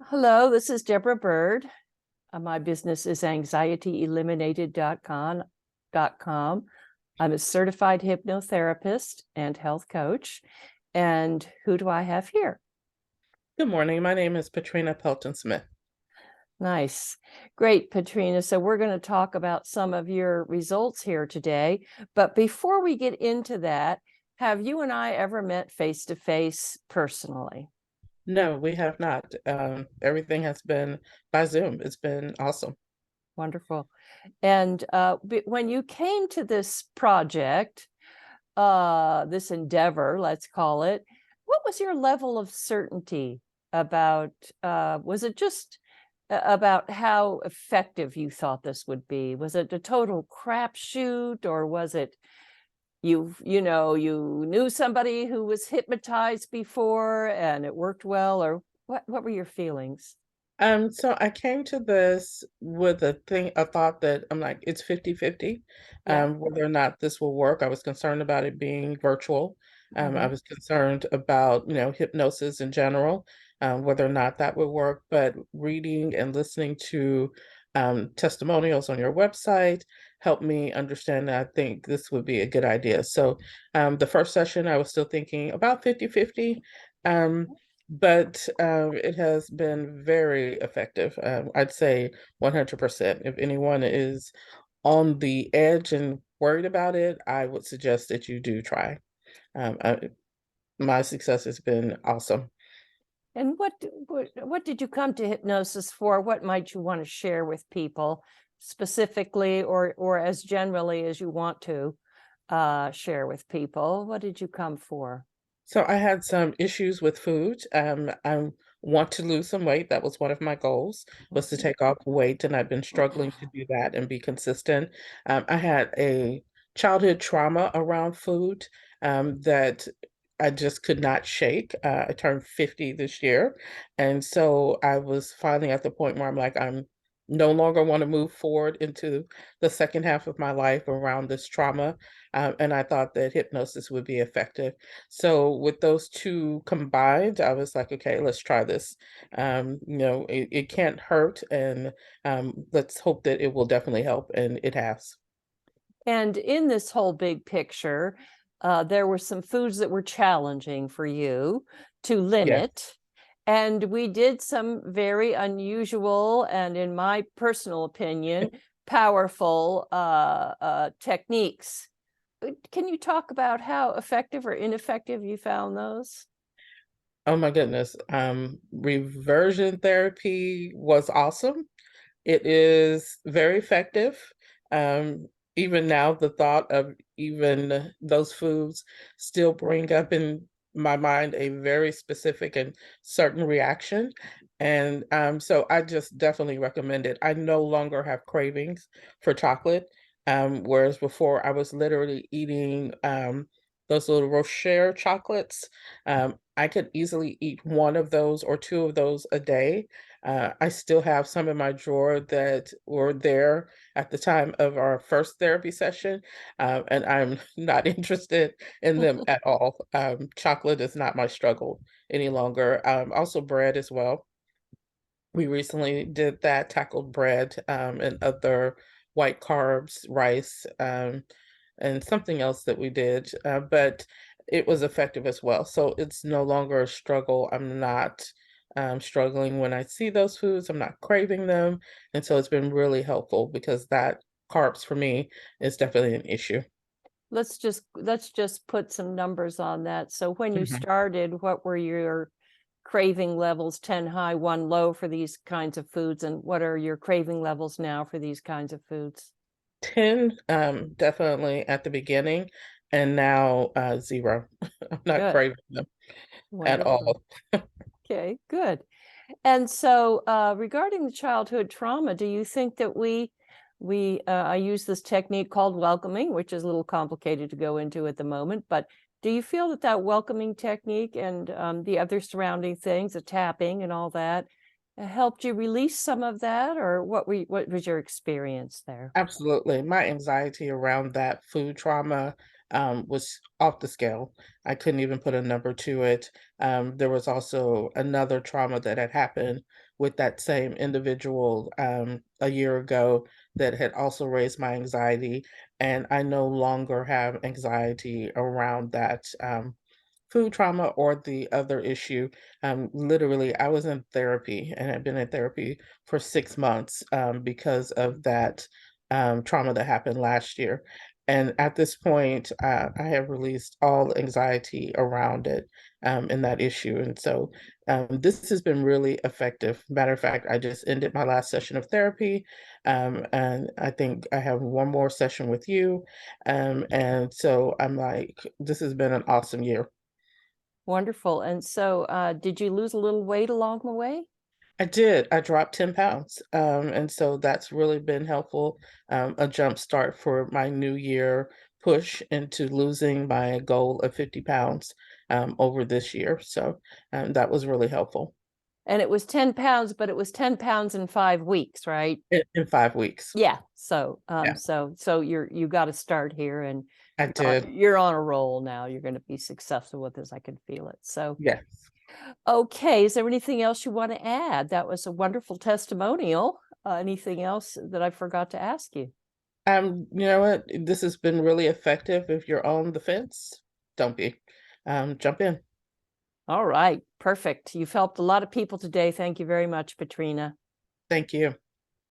Hello, this is Deborah Bird. My business is anxietyeliminated.com. I'm a certified hypnotherapist and health coach. And who do I have here? Good morning. My name is Patrina Pelton Smith. Nice. Great, Patrina. So we're going to talk about some of your results here today. But before we get into that, have you and I ever met face to face personally? No, we have not. Everything has been by Zoom. It's been awesome. Wonderful. And when you came to this project, this endeavor, let's call it, what was your level of certainty about, was it just about how effective you thought this would be? Was it a total crapshoot, or was it you knew somebody who was hypnotized before and it worked well, or what were your feelings? So I came to this with a thought that I'm like, it's 50-50, Yeah. whether or not this will work. I was concerned about it being virtual. I Hmm. was concerned about, hypnosis in general, whether or not that would work. But reading and listening to testimonials on your website helped me understand that I think this would be a good idea. So the first session, I was still thinking about 50-50. But it has been very effective. I'd say 100%. If anyone is on the edge and worried about it, I would suggest that you do try. My success has been awesome. And what did you come to hypnosis for? What might you want to share with people specifically, or as generally as you want to share with people? What did you come for? So I had some issues with food. I want to lose some weight. That was one of my goals, was to Mhm. take off weight, and I've been struggling to do that and be consistent. I had a childhood trauma around food that I just could not shake. I turned 50 this year, and so I was finally at the point where I'm like, I'm no longer want to move forward into the second half of my life around this trauma. And I thought that hypnosis would be effective. So with those two combined, I was like, okay, let's try this. It can't hurt, and let's hope that it will definitely help, and it has. And in this whole big picture, there were some foods that were challenging for you to Yes. limit. And we did some very unusual and, in my personal opinion, powerful techniques. Can you talk about how effective or ineffective you found those? Oh my goodness. Reversion therapy was awesome. It is very effective. Um, Even now, the thought of even those foods still bring up in my mind a very specific and certain reaction. And so I just definitely recommend it. I no longer have cravings for chocolate, whereas before I was literally eating those little Rocher chocolates. I could easily eat one of those or two of those a day. I still have some in my drawer that were there at the time of our first therapy session, and I'm not interested in them at all. Chocolate is not my struggle any longer. Also, bread as well. We recently did that, tackled bread and other white carbs, rice, and something else that we did, but it was effective as well. So it's no longer a struggle. I'm not struggling when I see those foods. I'm not craving them. And so it's been really helpful because that carbs for me is definitely an issue. Let's just put some numbers on that. So when you Mhm. started, what were your craving levels? 10 high, 1 low for these kinds of foods, and what are your craving levels now for these kinds of foods? 10, definitely at the beginning, and now 0. I'm not Good. craving them at Wonderful. all. Okay, good. And so, regarding the childhood trauma, do you think that I use this technique called welcoming, which is a little complicated to go into at the moment, but do you feel that that welcoming technique and the other surrounding things, the tapping and all that, helped you release some of that, or what was your experience there? Absolutely. My anxiety around that food trauma was off the scale. I couldn't even put a number to it. There was also another trauma that had happened with that same individual a year ago that had also raised my anxiety, and I no longer have anxiety around that. Food trauma or the other issue. Literally, I was in therapy and had been in therapy for 6 months because of that trauma that happened last year. And at this point, I have released all anxiety around it in that issue. And so this has been really effective. Matter of fact, I just ended my last session of therapy. And I think I have one more session with you. And so I'm like, this has been an awesome year. Wonderful. And so, did you lose a little weight along the way? I did. I dropped 10 pounds. And so that's really been helpful. A jump start for my new year push into losing my goal of 50 pounds over this year. So that was really helpful And it was 10 pounds, but it was 10 pounds in 5 weeks, right? in 5 weeks. Yeah. So, Yeah, you got to start here, and I did. you're on a roll now. You're going to be successful with this. I can feel it. So, Yes. okay. Is there anything else you want to add? That was a wonderful testimonial. Anything else that I forgot to ask you? You know what? This has been really effective. If you're on the fence, don't be. Jump in. All right. Perfect. You've helped a lot of people today. Thank you very much, Patrina. Thank you.